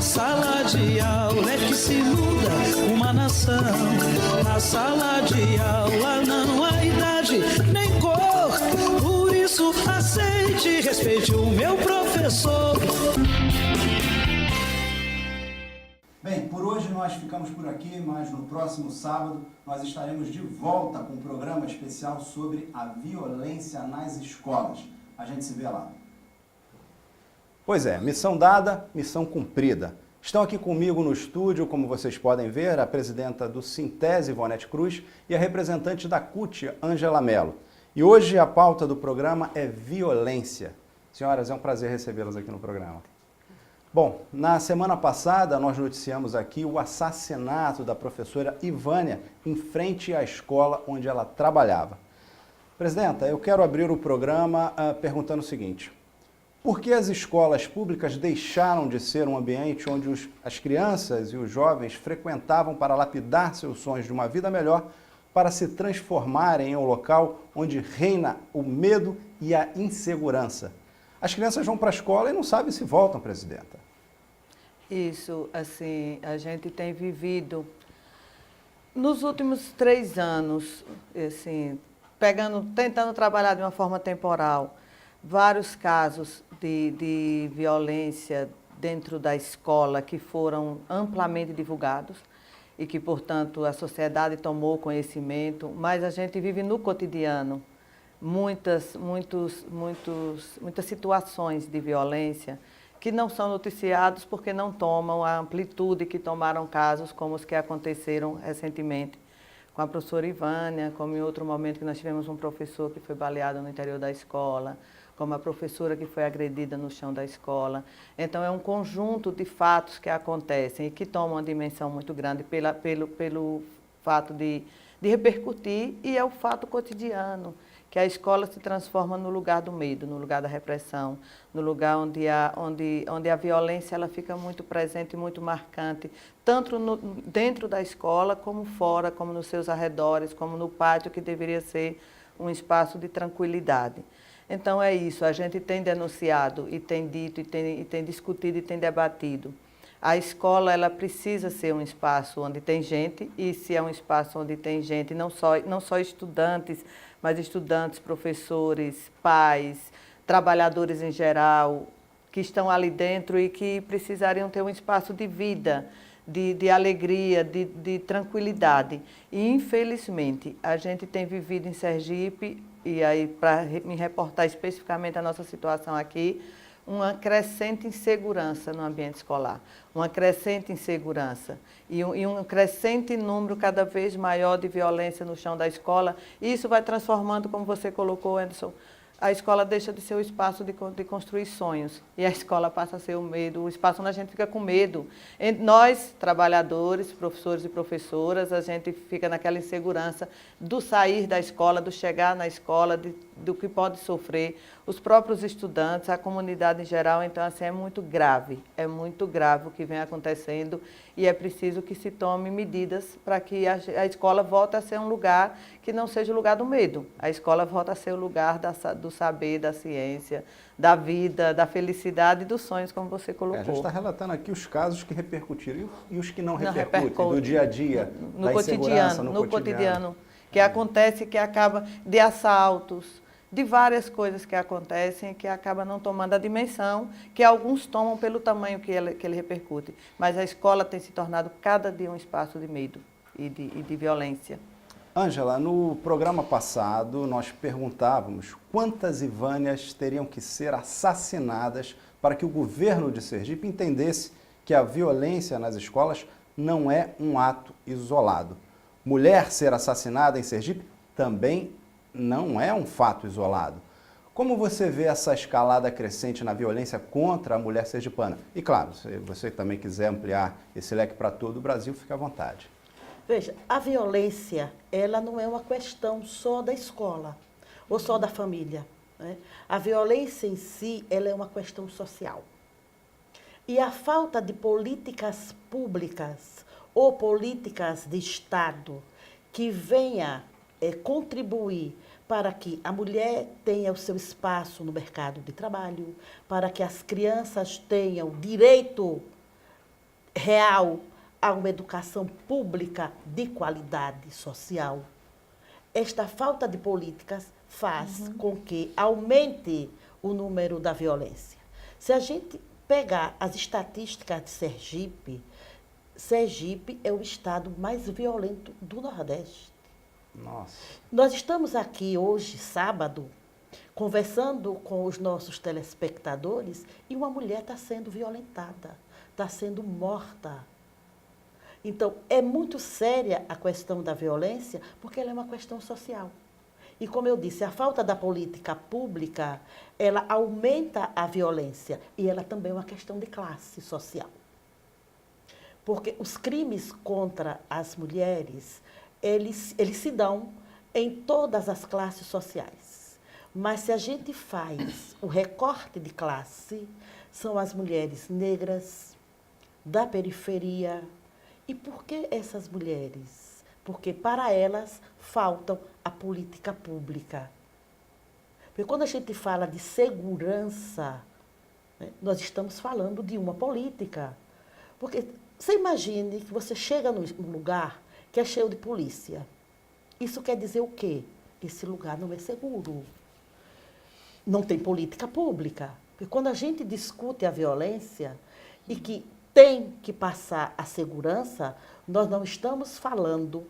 sala de aula é que se muda uma nação. Na sala de aula não há idade nem cor. Por isso aceite e respeite o meu professor. Bem, por hoje nós ficamos por aqui, mas no próximo sábado nós estaremos de volta com um programa especial sobre a violência nas escolas. A gente se vê lá. Pois é, missão dada, missão cumprida. Estão aqui comigo no estúdio, como vocês podem ver, a presidenta do Sintese, Ivonete Cruz, e a representante da CUT, Ângela Mello. E hoje a pauta do programa é violência. Senhoras, é um prazer recebê-las aqui no programa. Bom, na semana passada nós noticiamos aqui o assassinato da professora Ivânia em frente à escola onde ela trabalhava. Presidenta, eu quero abrir o programa perguntando o seguinte: por que as escolas públicas deixaram de ser um ambiente onde as crianças e os jovens frequentavam para lapidar seus sonhos de uma vida melhor, para se transformarem em um local onde reina o medo e a insegurança? As crianças vão para a escola e não sabem se voltam, presidenta. Isso, assim, a gente tem vivido, nos últimos 3 anos, assim, tentando trabalhar de uma forma temporal, vários casos de violência dentro da escola que foram amplamente divulgados e que, portanto, a sociedade tomou conhecimento, mas a gente vive no cotidiano muitas situações de violência que não são noticiados porque não tomam a amplitude que tomaram casos como os que aconteceram recentemente com a professora Ivânia, como em outro momento que nós tivemos um professor que foi baleado no interior da escola, como a professora que foi agredida no chão da escola. Então, é um conjunto de fatos que acontecem e que tomam uma dimensão muito grande pelo fato de repercutir, e é o fato cotidiano, que a escola se transforma no lugar do medo, no lugar da repressão, no lugar onde a violência ela fica muito presente e muito marcante, tanto dentro da escola, como fora, como nos seus arredores, como no pátio, que deveria ser um espaço de tranquilidade. Então é isso, a gente tem denunciado e tem dito, e tem discutido e tem debatido. A escola ela precisa ser um espaço onde tem gente, e se é um espaço onde tem gente, não só estudantes, mas estudantes, professores, pais, trabalhadores em geral, que estão ali dentro e que precisariam ter um espaço de vida, de alegria, de tranquilidade. E, infelizmente, a gente tem vivido em Sergipe, e aí para me reportar especificamente a nossa situação aqui, uma crescente insegurança no ambiente escolar, uma crescente insegurança e um crescente número cada vez maior de violência no chão da escola. E isso vai transformando, como você colocou, Anderson, a escola deixa de ser o espaço de construir sonhos, e a escola passa a ser o medo, o espaço onde a gente fica com medo. Nós, trabalhadores, professores e professoras, a gente fica naquela insegurança do sair da escola, do chegar na escola, do que pode sofrer, os próprios estudantes, a comunidade em geral. Então, assim, é muito grave o que vem acontecendo, e é preciso que se tome medidas para que a escola volte a ser um lugar que não seja o lugar do medo. A escola volta a ser o lugar do saber, da ciência, da vida, da felicidade e dos sonhos, como você colocou. A gente está relatando aqui os casos que repercutiram e os que não repercutem, do dia a dia, no cotidiano, que acontece, que acaba de assaltos, de várias coisas que acontecem, que acaba não tomando a dimensão que alguns tomam pelo tamanho que ele repercute. Mas a escola tem se tornado cada dia um espaço de medo e de violência. Ângela, no programa passado nós perguntávamos quantas Ivânias teriam que ser assassinadas para que o governo de Sergipe entendesse que a violência nas escolas não é um ato isolado. Mulher ser assassinada em Sergipe também não é um fato isolado. Como você vê essa escalada crescente na violência contra a mulher sergipana? E claro, se você também quiser ampliar esse leque para todo o Brasil, fique à vontade. Veja, a violência, ela não é uma questão só da escola ou só da família, né? A violência em si, ela é uma questão social. E a falta de políticas públicas ou políticas de Estado que venha contribuir para que a mulher tenha o seu espaço no mercado de trabalho, para que as crianças tenham direito real a uma educação pública de qualidade social. Esta falta de políticas faz com que aumente o número da violência. Se a gente pegar as estatísticas de Sergipe, Sergipe é o estado mais violento do Nordeste. Nossa. Nós estamos aqui hoje, sábado, conversando com os nossos telespectadores e uma mulher está sendo violentada, está sendo morta. Então, é muito séria a questão da violência, porque ela é uma questão social. E, como eu disse, a falta da política pública, ela aumenta a violência e ela também é uma questão de classe social. Porque os crimes contra as mulheres, eles se dão em todas as classes sociais. Mas se a gente faz o recorte de classe, são as mulheres negras, da periferia. E por que essas mulheres? Porque para elas falta a política pública. Porque quando a gente fala de segurança, né, nós estamos falando de uma política. Porque você imagine que você chega num lugar que é cheio de polícia. Isso quer dizer o quê? Esse lugar não é seguro. Não tem política pública. Porque quando a gente discute a violência e que tem que passar a segurança, nós não estamos falando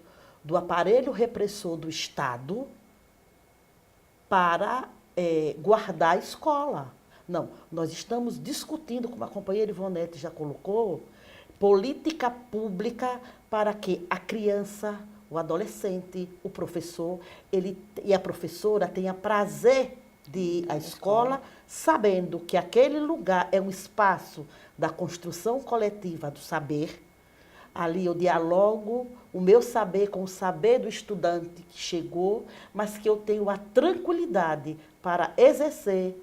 do aparelho repressor do Estado para guardar a escola. Não, nós estamos discutindo, como a companheira Ivonete já colocou, política pública para que a criança, o adolescente, o professor e a professora tenha prazer de ir à escola, sabendo que aquele lugar é um espaço da construção coletiva do saber. Ali eu dialogo o meu saber com o saber do estudante que chegou, mas que eu tenho a tranquilidade para exercer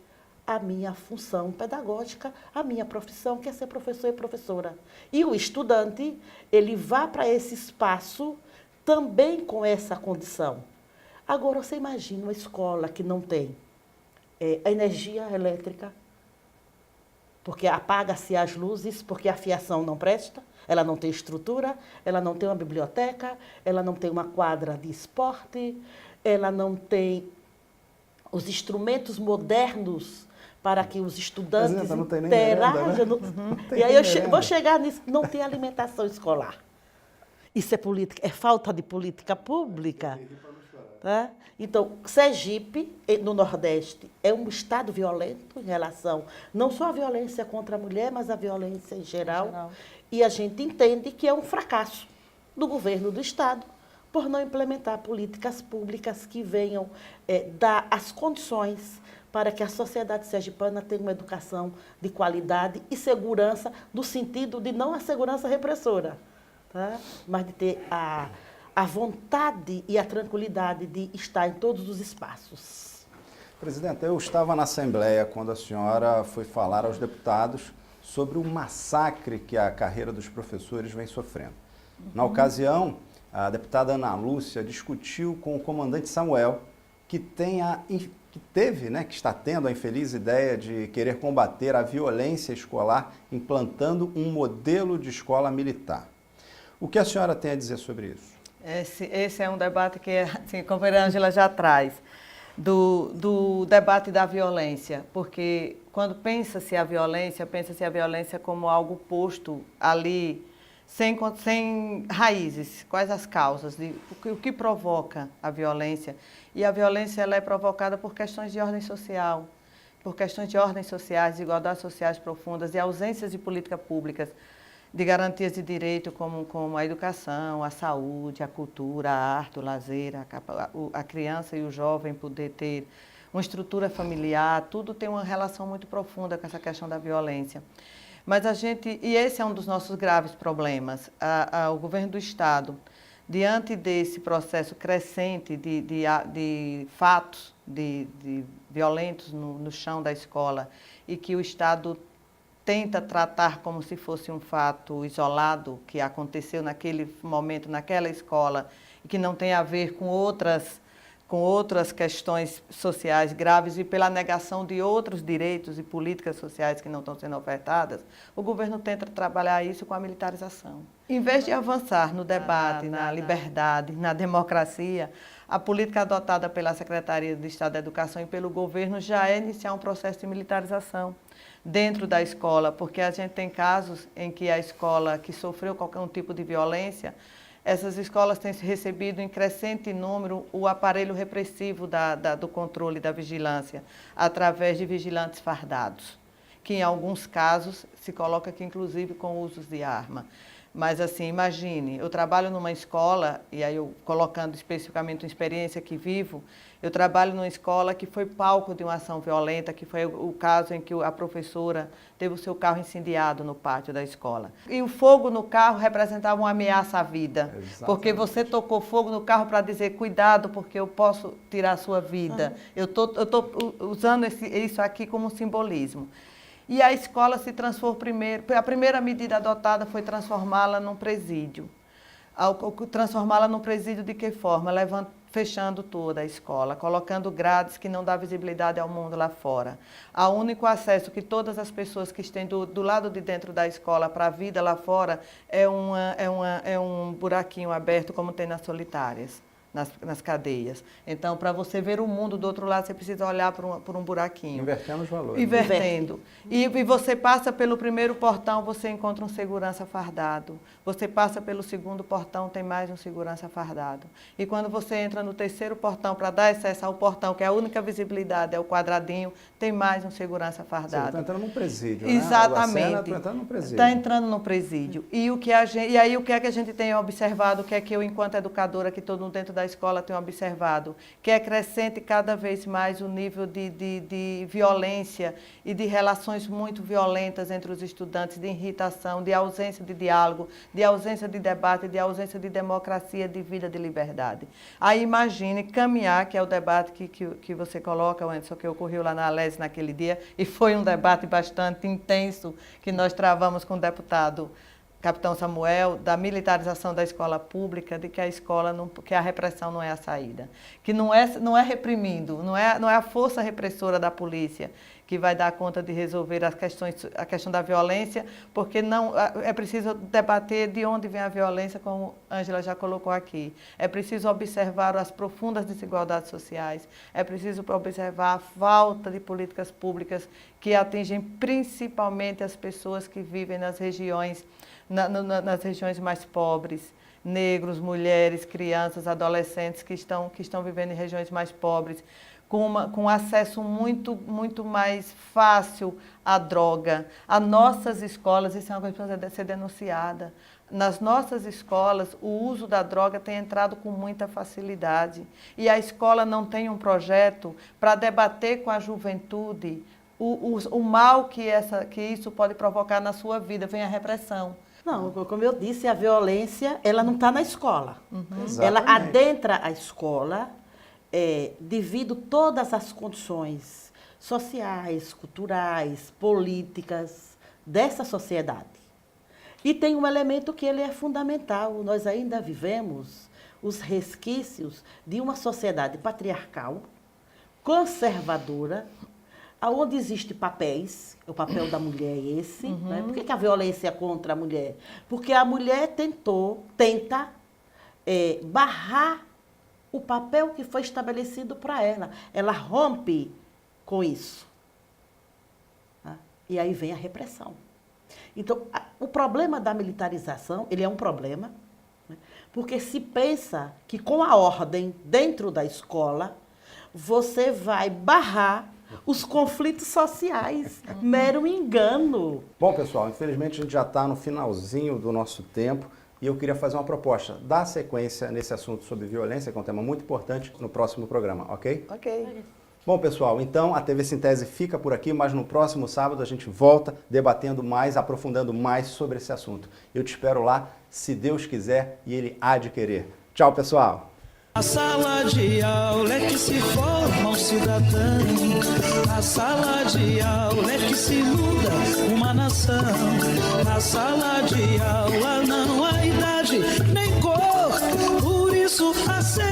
a minha função pedagógica, a minha profissão, que é ser professor e professora. E o estudante, ele vai para esse espaço também com essa condição. Agora, você imagina uma escola que não tem a energia elétrica, porque apaga-se as luzes, porque a fiação não presta, ela não tem estrutura, ela não tem uma biblioteca, ela não tem uma quadra de esporte, ela não tem os instrumentos modernos para que os estudantes não tem nem interajam. merenda, né? E aí eu vou chegar nisso, não tem alimentação escolar. Isso é política, é falta de política pública. Tá? Então, Sergipe, no Nordeste, é um estado violento em relação, não só a violência contra a mulher, mas a violência em geral. E a gente entende que é um fracasso do governo do Estado por não implementar políticas públicas que venham dar as condições para que a sociedade sergipana tenha uma educação de qualidade e segurança, no sentido de não a segurança repressora, tá? Mas de ter a vontade e a tranquilidade de estar em todos os espaços. Presidente, eu estava na Assembleia quando a senhora foi falar aos deputados sobre o massacre que a carreira dos professores vem sofrendo. Na ocasião, a deputada Ana Lúcia discutiu com o comandante Samuel, que está tendo a infeliz ideia de querer combater a violência escolar implantando um modelo de escola militar. O que a senhora tem a dizer sobre isso? Esse é um debate que, assim, a companheira Ângela já traz, do debate da violência, porque quando pensa-se a violência como algo posto ali, sem raízes, quais as causas, o que provoca a violência. E a violência ela é provocada por questões de ordem social, por questões de ordem sociais, de igualdades sociais profundas, de ausências de políticas públicas, de garantias de direito como a educação, a saúde, a cultura, a arte, o lazer, a criança e o jovem poder ter uma estrutura familiar, tudo tem uma relação muito profunda com essa questão da violência. Mas e esse é um dos nossos graves problemas. O governo do Estado, diante desse processo crescente de fatos de violentos no chão da escola e que o Estado tenta tratar como se fosse um fato isolado que aconteceu naquele momento, naquela escola, e que não tem a ver com outras com outras questões sociais graves e pela negação de outros direitos e políticas sociais que não estão sendo ofertadas, o governo tenta trabalhar isso com a militarização. Em vez de avançar no debate, na liberdade, na democracia, a política adotada pela Secretaria de Estado da Educação e pelo governo já é iniciar um processo de militarização dentro da escola, porque a gente tem casos em que a escola que sofreu qualquer tipo de violência, essas escolas têm recebido em crescente número o aparelho repressivo do controle da vigilância, através de vigilantes fardados, que em alguns casos se coloca aqui inclusive com usos de arma. Mas assim, imagine, eu trabalho numa escola, e aí eu colocando especificamente uma experiência que vivo, eu trabalho numa escola que foi palco de uma ação violenta, que foi o caso em que a professora teve o seu carro incendiado no pátio da escola. E o fogo no carro representava uma ameaça à vida, porque você tocou fogo no carro para dizer, cuidado, porque eu posso tirar a sua vida. Eu tô usando isso aqui como um simbolismo. E a escola se transformou a primeira medida adotada foi transformá-la num presídio. Transformá-la num presídio de que forma? Fechando toda a escola, colocando grades que não dá visibilidade ao mundo lá fora. O único acesso que todas as pessoas que estão do lado de dentro da escola para a vida lá fora é um buraquinho aberto como tem nas solitárias. Nas cadeias. Então, para você ver o mundo do outro lado, você precisa olhar por um buraquinho. Invertendo os valores. Invertendo. E você passa pelo primeiro portão, você encontra um segurança fardado. Você passa pelo segundo portão, tem mais um segurança fardado. E quando você entra no terceiro portão, para dar acesso ao portão, que é a única visibilidade, é o quadradinho, tem mais um segurança fardado. Você está entrando num presídio, né? Exatamente. Está entrando num presídio. Está entrando no presídio. E aí o que é que a gente tem observado, o que é que eu, enquanto educadora, que estou dentro da escola, tenho observado, que é crescente cada vez mais o nível de violência e de relações muito violentas entre os estudantes, de irritação, de ausência de diálogo, de ausência de debate, de ausência de democracia, de vida, de liberdade. Aí imagine caminhar, que é o debate que você coloca, Anderson, que ocorreu lá na Alese naquele dia, e foi um debate bastante intenso que nós travamos com o deputado Capitão Samuel, da militarização da escola pública, de que que a repressão não é a saída, que não é reprimindo, não é a força repressora da polícia que vai dar conta de resolver a questão da violência, porque é preciso debater de onde vem a violência, como a Ângela já colocou aqui. É preciso observar as profundas desigualdades sociais, é preciso observar a falta de políticas públicas que atingem principalmente as pessoas que vivem nas regiões mais pobres, negros, mulheres, crianças, adolescentes que estão vivendo em regiões mais pobres, com acesso muito mais fácil à droga. As nossas escolas, isso é uma coisa que precisa ser denunciada, nas nossas escolas o uso da droga tem entrado com muita facilidade e a escola não tem um projeto para debater com a juventude o mal que isso pode provocar na sua vida. Vem a repressão. Não, como eu disse, a violência ela não está na escola. Ela Exatamente. adentra a escola devido a todas as condições sociais, culturais, políticas dessa sociedade. E tem um elemento que ele é fundamental. Nós ainda vivemos os resquícios de uma sociedade patriarcal, conservadora, onde existem papéis, o papel da mulher é esse. Né? Por que a violência é contra a mulher? Porque a mulher tenta barrar o papel que foi estabelecido para ela. Ela rompe com isso. Tá? E aí vem a repressão. Então, o problema da militarização, ele é um problema, né? Porque se pensa que com a ordem dentro da escola, você vai barrar os conflitos sociais. Mero engano. Bom, pessoal, infelizmente a gente já está no finalzinho do nosso tempo e eu queria fazer uma proposta. Dar sequência nesse assunto sobre violência, que é um tema muito importante, no próximo programa, ok? Ok. Bom, pessoal, então a TV Sintese fica por aqui, mas no próximo sábado a gente volta debatendo mais, aprofundando mais sobre esse assunto. Eu te espero lá, se Deus quiser e Ele há de querer. Tchau, pessoal! A sala de aula é que se forma um cidadão. A sala de aula é que se muda uma nação. Na sala de aula não há idade nem cor, por isso aceita.